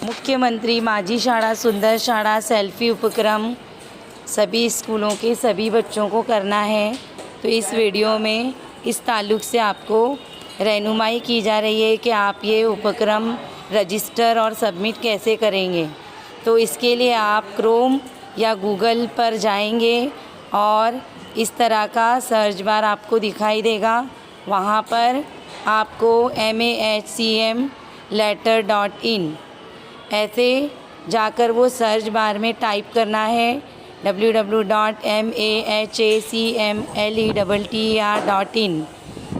मुख्यमंत्री माझी शाळा सुंदर शाळा सेल्फी उपक्रम सभी स्कूलों के सभी बच्चों को करना है। तो इस वीडियो में इस ताल्लुक़ से आपको रहनुमाई की जा रही है कि आप ये उपक्रम रजिस्टर और सबमिट कैसे करेंगे। तो इसके लिए आप क्रोम या गूगल पर जाएंगे और इस तरह का सर्च बार आपको दिखाई देगा। वहाँ पर आपको mahcmletter.in ऐसे जाकर वो सर्च बार में टाइप करना है www.mahcmletter.in।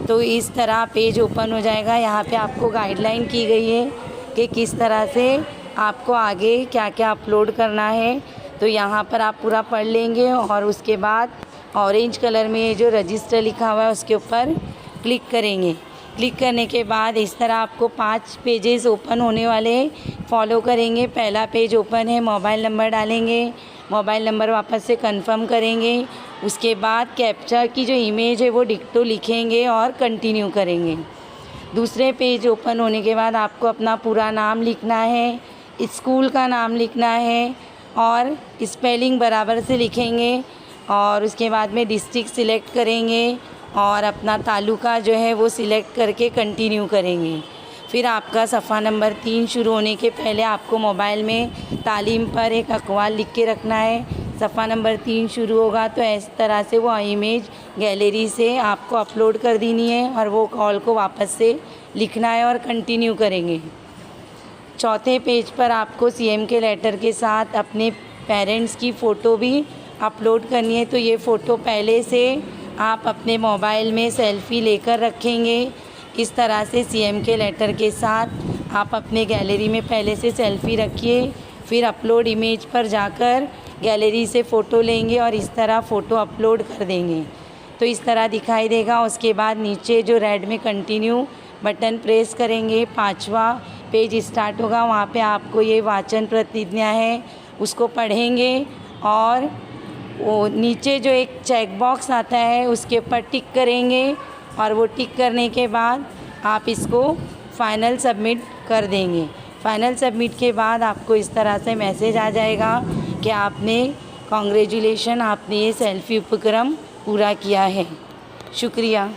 तो इस तरह पेज ओपन हो जाएगा। यहाँ पे आपको गाइडलाइन की गई है कि किस तरह से आपको आगे क्या क्या अपलोड करना है। तो यहाँ पर आप पूरा पढ़ लेंगे और उसके बाद ऑरेंज कलर में जो रजिस्टर लिखा हुआ है उसके ऊपर क्लिक करेंगे। क्लिक करने के बाद इस तरह आपको 5 पेजेस ओपन होने वाले फॉलो करेंगे। पहला पेज ओपन है, मोबाइल नंबर डालेंगे, मोबाइल नंबर वापस से कंफर्म करेंगे। उसके बाद कैप्चा की जो इमेज है वो डिक्टो लिखेंगे और कंटिन्यू करेंगे। दूसरे पेज ओपन होने के बाद आपको अपना पूरा नाम लिखना है, स्कूल का नाम लिखना है और स्पेलिंग बराबर से लिखेंगे। और उसके बाद में डिस्ट्रिक्ट सिलेक्ट करेंगे और अपना तालुका जो है वो सिलेक्ट करके कंटिन्यू करेंगे। फिर आपका सफ़ा नंबर 3 शुरू होने के पहले आपको मोबाइल में तालीम पर एक अक़वाल लिख के रखना है। सफ़ा नंबर 3 शुरू होगा तो इस तरह से वो इमेज गैलरी से आपको अपलोड कर देनी है और वो कॉल को वापस से लिखना है और कंटिन्यू करेंगे। चौथे पेज पर आपको सीएम के लेटर के साथ अपने पेरेंट्स की फ़ोटो भी अपलोड करनी है। तो ये फ़ोटो पहले से आप अपने मोबाइल में सेल्फ़ी लेकर रखेंगे। इस तरह से सीएम के लेटर के साथ आप अपने गैलरी में पहले से सेल्फ़ी रखिए। फिर अपलोड इमेज पर जाकर गैलरी से फ़ोटो लेंगे और इस तरह फ़ोटो अपलोड कर देंगे। तो इस तरह दिखाई देगा। उसके बाद नीचे जो रेड में कंटिन्यू बटन प्रेस करेंगे, 5वां पेज स्टार्ट होगा। वहाँ पे आपको ये वाचन प्रतिज्ञा है उसको पढ़ेंगे और वो नीचे जो एक चेक बॉक्स आता है उसके ऊपर टिक करेंगे और वो टिक करने के बाद आप इसको फ़ाइनल सबमिट कर देंगे। फ़ाइनल सबमिट के बाद आपको इस तरह से मैसेज आ जाएगा कि आपने कांग्रेचुलेशन, आपने ये सेल्फ़ी उपक्रम पूरा किया है। शुक्रिया।